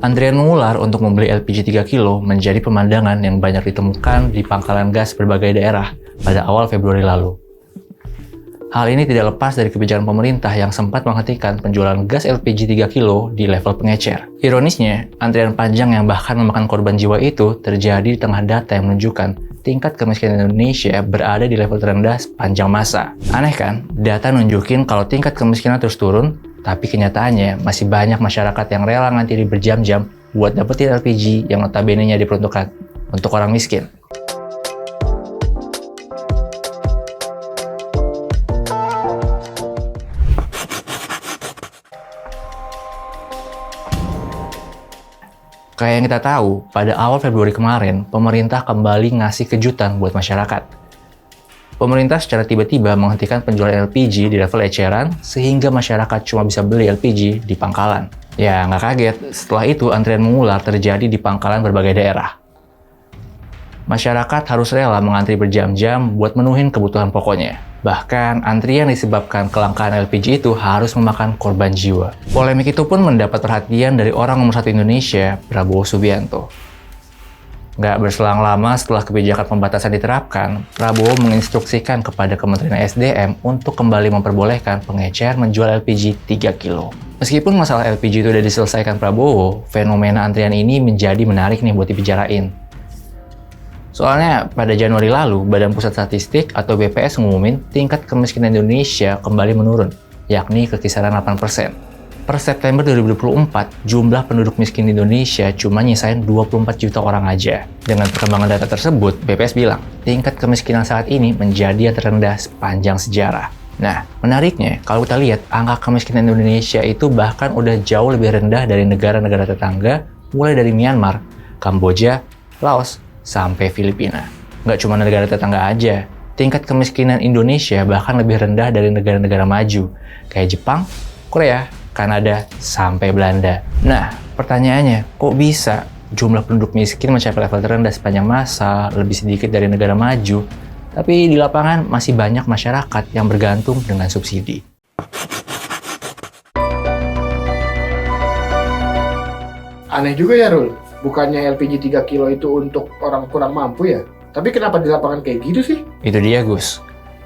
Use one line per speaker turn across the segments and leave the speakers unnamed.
Antrian mengular untuk membeli LPG 3 kilo menjadi pemandangan yang banyak ditemukan di pangkalan gas berbagai daerah pada awal Februari lalu. Hal ini tidak lepas dari kebijakan pemerintah yang sempat menghentikan penjualan gas LPG 3 kilo di level pengecer. Ironisnya, antrian panjang yang bahkan memakan korban jiwa itu terjadi di tengah data yang menunjukkan tingkat kemiskinan Indonesia berada di level terendah sepanjang masa. Aneh kan? Data nunjukin kalau tingkat kemiskinan terus turun, tapi kenyataannya masih banyak masyarakat yang rela ngantri berjam-jam buat dapetin LPG yang notabene-nya diperuntukkan untuk orang miskin. Kayak yang kita tahu, pada awal Februari kemarin, pemerintah kembali ngasih kejutan buat masyarakat. Pemerintah secara tiba-tiba menghentikan penjualan LPG di level eceran, sehingga masyarakat cuma bisa beli LPG di pangkalan. Ya, nggak kaget, setelah itu antrian mengular terjadi di pangkalan berbagai daerah. Masyarakat harus rela mengantri berjam-jam buat menuhin kebutuhan pokoknya. Bahkan, antrian disebabkan kelangkaan LPG itu harus memakan korban jiwa. Polemik itu pun mendapat perhatian dari orang nomor 1 Indonesia, Prabowo Subianto. Nggak berselang lama setelah kebijakan pembatasan diterapkan, Prabowo menginstruksikan kepada Kementerian SDM untuk kembali memperbolehkan pengecer menjual LPG 3 kilo. Meskipun masalah LPG itu sudah diselesaikan Prabowo, fenomena antrian ini menjadi menarik nih buat dibicarain. Soalnya pada Januari lalu, Badan Pusat Statistik atau BPS ngumumin tingkat kemiskinan Indonesia kembali menurun, yakni ke kisaran 8%. Per September 2024, jumlah penduduk miskin di Indonesia cuma nyisain 24 juta orang aja. Dengan perkembangan data tersebut, BPS bilang, tingkat kemiskinan saat ini menjadi yang terendah sepanjang sejarah. Nah, menariknya, kalau kita lihat, angka kemiskinan Indonesia itu bahkan udah jauh lebih rendah dari negara-negara tetangga, mulai dari Myanmar, Kamboja, Laos, sampai Filipina. Nggak cuma negara tetangga aja, tingkat kemiskinan Indonesia bahkan lebih rendah dari negara-negara maju, kayak Jepang, Korea, Kanada, sampai Belanda. Nah, pertanyaannya, kok bisa jumlah penduduk miskin mencapai level terendah sepanjang masa, lebih sedikit dari negara maju, tapi di lapangan masih banyak masyarakat yang bergantung dengan subsidi?
Aneh juga ya, Rul. Bukannya LPG 3 kilo itu untuk orang kurang mampu ya? Tapi kenapa di lapangan kayak gitu sih?
Itu dia, Gus.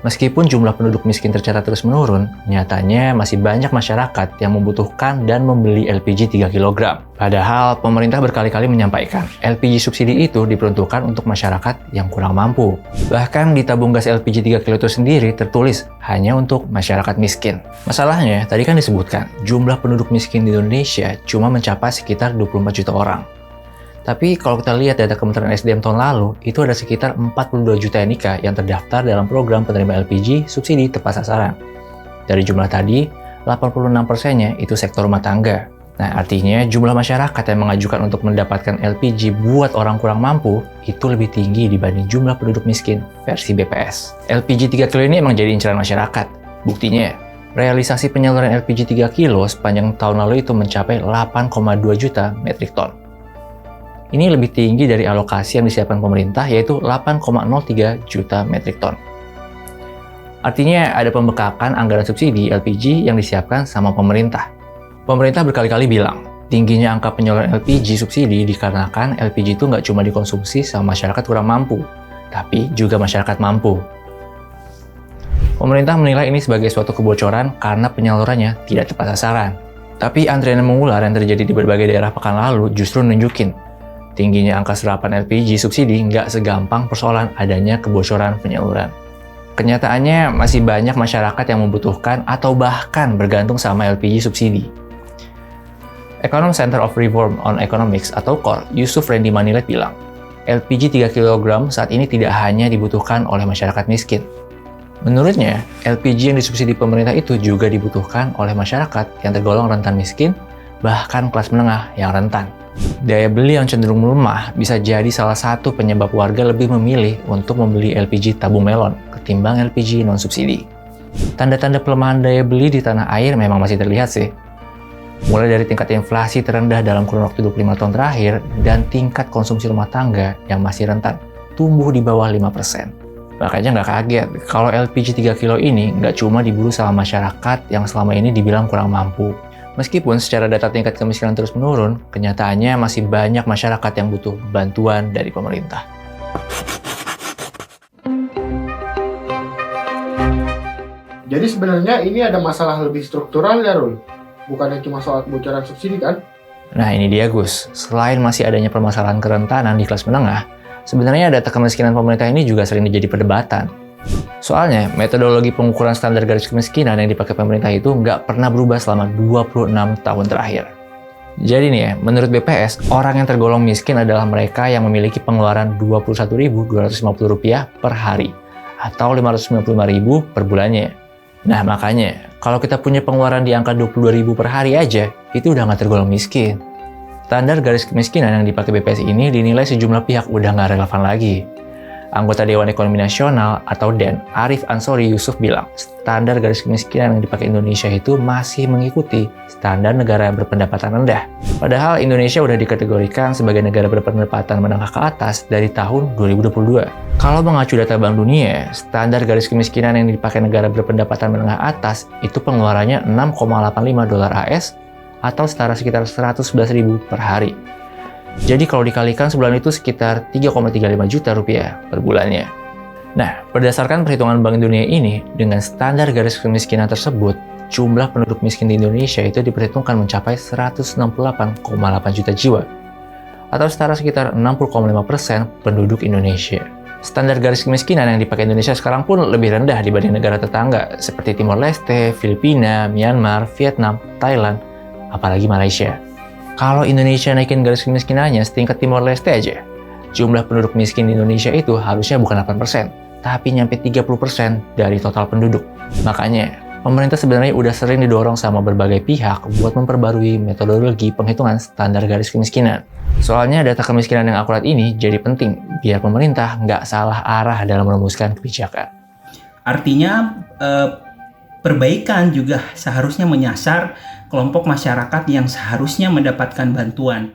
Meskipun jumlah penduduk miskin tercatat terus menurun, nyatanya masih banyak masyarakat yang membutuhkan dan membeli LPG 3 kg. Padahal, pemerintah berkali-kali menyampaikan, LPG subsidi itu diperuntukkan untuk masyarakat yang kurang mampu. Bahkan di tabung gas LPG 3 kg itu sendiri tertulis hanya untuk masyarakat miskin. Masalahnya, tadi kan disebutkan, jumlah penduduk miskin di Indonesia cuma mencapai sekitar 24 juta orang. Tapi kalau kita lihat data Kementerian SDM tahun lalu, itu ada sekitar 42 juta NIK yang terdaftar dalam program penerima LPG subsidi tepat sasaran. Dari jumlah tadi, 86%-nya itu sektor rumah tangga. Nah, artinya jumlah masyarakat yang mengajukan untuk mendapatkan LPG buat orang kurang mampu itu lebih tinggi dibanding jumlah penduduk miskin versi BPS. LPG 3 kilo ini emang jadi incaran masyarakat. Buktinya, realisasi penyaluran LPG 3 kilo sepanjang tahun lalu itu mencapai 8,2 juta metrik ton. Ini lebih tinggi dari alokasi yang disiapkan pemerintah, yaitu 8,03 juta metrik ton. Artinya ada pembekakan anggaran subsidi LPG yang disiapkan sama pemerintah. Pemerintah berkali-kali bilang, tingginya angka penyaluran LPG subsidi dikarenakan LPG itu nggak cuma dikonsumsi sama masyarakat kurang mampu, tapi juga masyarakat mampu. Pemerintah menilai ini sebagai suatu kebocoran karena penyalurannya tidak tepat sasaran. Tapi antrian yang mengular yang terjadi di berbagai daerah pekan lalu justru nunjukin tingginya angka serapan LPG subsidi nggak segampang persoalan adanya kebocoran penyaluran. Kenyataannya masih banyak masyarakat yang membutuhkan atau bahkan bergantung sama LPG subsidi. Econom Center of Reform on Economics atau CORE, Yusuf Randy Manilet bilang, LPG 3 kg saat ini tidak hanya dibutuhkan oleh masyarakat miskin. Menurutnya, LPG yang disubsidi pemerintah itu juga dibutuhkan oleh masyarakat yang tergolong rentan miskin, bahkan kelas menengah yang rentan. Daya beli yang cenderung melemah bisa jadi salah satu penyebab warga lebih memilih untuk membeli LPG tabung melon ketimbang LPG non-subsidi. Tanda-tanda pelemahan daya beli di tanah air memang masih terlihat sih. Mulai dari tingkat inflasi terendah dalam kurun waktu 25 tahun terakhir dan tingkat konsumsi rumah tangga yang masih rentan, tumbuh di bawah 5%. Makanya nggak kaget kalau LPG 3 kilo ini nggak cuma diburu sama masyarakat yang selama ini dibilang kurang mampu. Meskipun secara data tingkat kemiskinan terus menurun, kenyataannya masih banyak masyarakat yang butuh bantuan dari pemerintah.
Jadi sebenarnya ini ada masalah lebih struktural ya, Rul? Bukannya cuma soal kebocoran subsidi kan?
Nah ini dia Gus, selain masih adanya permasalahan kerentanan di kelas menengah, sebenarnya data kemiskinan pemerintah ini juga sering menjadi perdebatan. Soalnya, metodologi pengukuran standar garis kemiskinan yang dipakai pemerintah itu nggak pernah berubah selama 26 tahun terakhir. Jadi nih ya, menurut BPS, orang yang tergolong miskin adalah mereka yang memiliki pengeluaran Rp21.250 per hari, atau Rp595.000 per bulannya. Nah makanya, kalau kita punya pengeluaran di angka Rp22.000 per hari aja, itu udah nggak tergolong miskin. Standar garis kemiskinan yang dipakai BPS ini dinilai sejumlah pihak udah nggak relevan lagi. Anggota Dewan Ekonomi Nasional atau DEN, Arif Ansori Yusuf bilang, standar garis kemiskinan yang dipakai Indonesia itu masih mengikuti standar negara berpendapatan rendah. Padahal Indonesia udah dikategorikan sebagai negara berpendapatan menengah ke atas dari tahun 2022. Kalau mengacu data Bank Dunia, standar garis kemiskinan yang dipakai negara berpendapatan menengah atas itu pengeluarannya $6,85 AS atau setara sekitar 111.000 per hari. Jadi kalau dikalikan sebulan itu sekitar 3,35 juta rupiah per bulannya. Nah, berdasarkan perhitungan Bank Dunia ini, dengan standar garis kemiskinan tersebut, jumlah penduduk miskin di Indonesia itu diperhitungkan mencapai 168,8 juta jiwa, atau setara sekitar 60,5% penduduk Indonesia. Standar garis kemiskinan yang dipakai Indonesia sekarang pun lebih rendah dibanding negara tetangga seperti Timor Leste, Filipina, Myanmar, Vietnam, Thailand, apalagi Malaysia. Kalau Indonesia naikin garis kemiskinannya setingkat Timor Leste aja, jumlah penduduk miskin di Indonesia itu harusnya bukan 8%, tapi nyampe 30% dari total penduduk. Makanya, pemerintah sebenarnya udah sering didorong sama berbagai pihak buat memperbarui metodologi penghitungan standar garis kemiskinan. Soalnya data kemiskinan yang akurat ini jadi penting biar pemerintah nggak salah arah dalam merumuskan kebijakan.
Artinya, perbaikan juga seharusnya menyasar kelompok masyarakat yang seharusnya mendapatkan bantuan.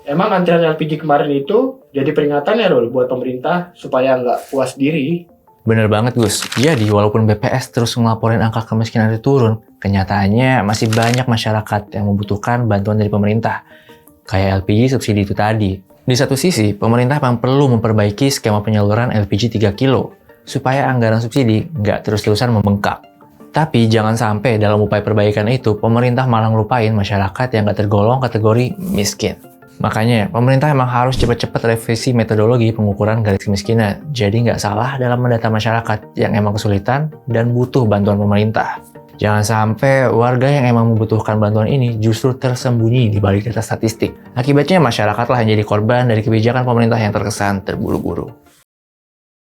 Emang antrian LPG kemarin itu jadi peringatan ya, Rul, buat pemerintah supaya nggak puas diri?
Bener banget Gus, jadi walaupun BPS terus ngelaporin angka kemiskinan itu turun, kenyataannya masih banyak masyarakat yang membutuhkan bantuan dari pemerintah, kayak LPG subsidi itu tadi. Di satu sisi, pemerintah memang perlu memperbaiki skema penyaluran LPG 3 kilo, supaya anggaran subsidi nggak terus-terusan membengkak. Tapi jangan sampai dalam upaya perbaikan itu, pemerintah malah ngelupain masyarakat yang nggak tergolong kategori miskin. Makanya, pemerintah emang harus cepat-cepat revisi metodologi pengukuran garis kemiskinan, jadi nggak salah dalam mendata masyarakat yang emang kesulitan dan butuh bantuan pemerintah. Jangan sampai warga yang emang membutuhkan bantuan ini justru tersembunyi di balik data statistik. Akibatnya masyarakatlah yang jadi korban dari kebijakan pemerintah yang terkesan terburu-buru.